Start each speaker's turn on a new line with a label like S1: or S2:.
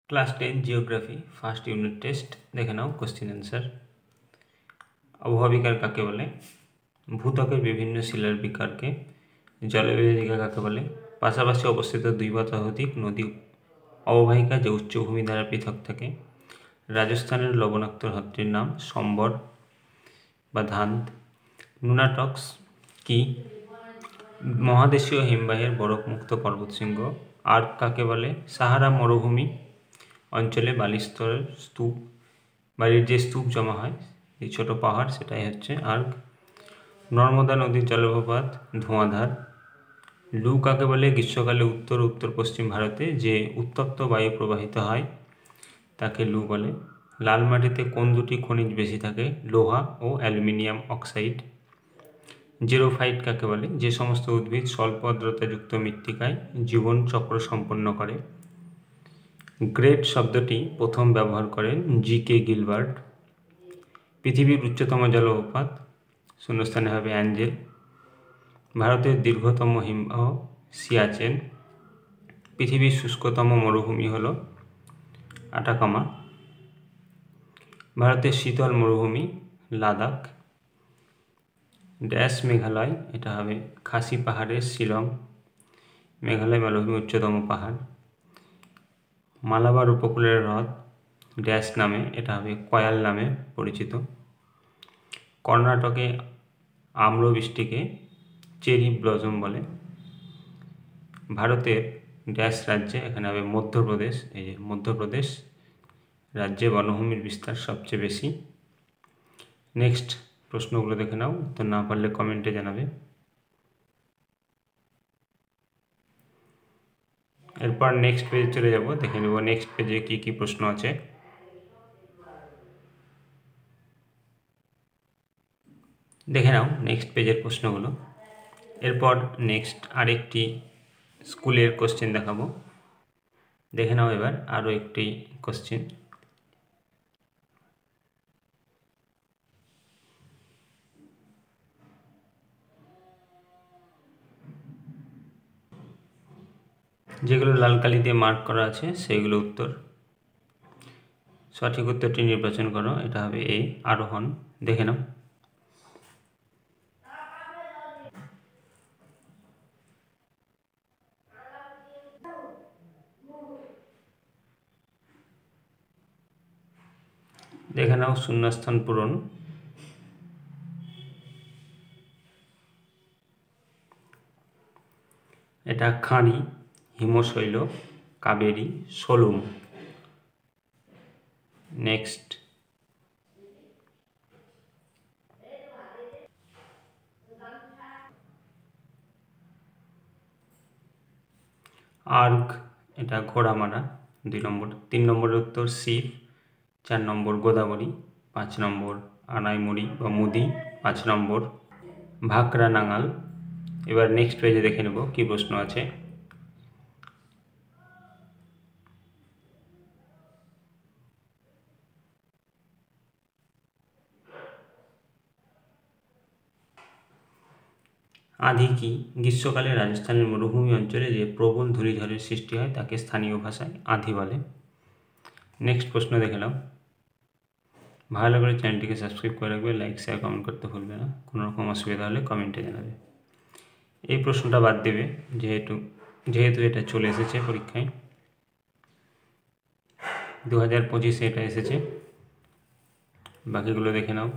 S1: Class 10 geography first unit test দেখে now question answer. অববাহিকার কাকে বলে? ভূত্বকের বিভিন্ন শিলার বিকারকে। জলবিভাজিকা কাকে বলে? পাশাপাশি অবস্থিত দুই বা ততোধিক নদী অববাহিকা যে উচ্চভূমি দ্বারা পৃথক থাকে। রাজস্থানের লবণাক্ত হ্রদটির নাম সম্বর বা ধান্দ। নুনাটক্স কি? মহাদেশীয় হিমবাহের বরফমুক্ত পর্বতশৃঙ্গ। আর্ক কাকে বলে? সাহারা মরুভূমি অঞ্চলে বালিস্তরের স্তূপ, বালির যে স্তূপ জমা হয় এই ছোট পাহাড়, সেটাই হচ্ছে আর্ক। নর্মদা নদীর জলপ্রপাত ধোঁয়াধার। লু কাকে বলে? গ্রীষ্মকালে উত্তর উত্তর পশ্চিম ভারতে যে উত্তপ্ত বায়ু প্রবাহিত হয় তাকে লু বলে। লাল মাটিতে কোন দুটি খনিজ বেশি থাকে? লোহা ও অ্যালুমিনিয়াম অক্সাইড। জিরোফাইট কাকে বলে? যে সমস্ত উদ্ভিদ স্বল্প আর্দ্রতাযুক্ত মৃত্তিকায় জীবন চক্র সম্পন্ন করে। গ্রেট শব্দটি প্রথম ব্যবহার করেন জি.কে. গিলবার্ট। পৃথিবীর উচ্চতম জলপ্রপাত শূন্যস্থানে হবে অ্যাঞ্জেল। ভারতের দীর্ঘতম হিমবাহ সিয়াচেন। পৃথিবীর শুষ্কতম মরুভূমি হল আটাকামা। ভারতের শীতল মরুভূমি লাদাখ। ড্যাশ মেঘালয়, এটা হবে খাসি পাহাড়ের শিলং। মেঘালয় মালভূমি উচ্চতম পাহাড়। মালাবার উপকূলের হ্রদ ড্যাশ নামে, এটা হবে কয়াল নামে পরিচিত। কর্ণাটকে আম্রবৃষ্টিকে চেরি ব্লসম বলে। ভারতের ড্যাশ রাজ্যে, এখানে হবে মধ্যপ্রদেশ, এই যে মধ্যপ্রদেশ রাজ্যে বনভূমির বিস্তার সবচেয়ে বেশি। নেক্সট প্রশ্নগুলো দেখে নাও, তো না পারলে কমেন্টে জানাবে। এরপর নেক্সট পেজে চলে যাব, দেখে নেব নেক্সট পেজে কি কি প্রশ্ন আছে। দেখে নাও নেক্সট পেজের প্রশ্নগুলো। এরপর নেক্সট আরেকটি স্কুলের কোশ্চেন দেখাবো। দেখে নাও এবার আরও একটি কোশ্চেন। যেগুলো লাল কালি দিয়ে মার্ক করা আছে সেইগুলো উত্তর। সঠিক উত্তরটি নির্বাচন করো, এটা হবে এ আরোহণ। দেখে নাও। দেখে নাও শূন্যস্থান পূরণ। এটা খাঁড়ি, হিমশৈল, কাবেরী, সলুম। নেক্সট আর্ক, এটা ঘোড়ামারা 2 নম্বর। 3 নম্বরের উত্তর শিব। 4 নম্বর গোদাবরী। 5 নম্বর আনাইমুড়ি বা মুদি। 5 নম্বর ভাকরা নাঙাল। এবার নেক্সট পেজে দেখে নেব কি প্রশ্ন আছে। আঁধি কি? গ্রীষ্মকালে রাজস্থানের মরুভূমি অঞ্চলে যে প্রবল ধূলিঝড়ের সৃষ্টি হয় তাকে স্থানীয় ভাষায় আঁধি বলে। নেক্সট প্রশ্ন দেখে নাও। ভালো লাগলে চ্যানেলটিকে সাবস্ক্রাইব করে রাখবে, লাইক শেয়ার কমেন্ট করতে ভুলবে না। কোনো রকম অসুবিধা হলে কমেন্টে জানাবে। এই প্রশ্নটা বাদ দেবে যেহেতু এটা চলে এসেছে পরীক্ষায় 2025-এ এটা এসেছে। বাকিগুলো দেখে নাও।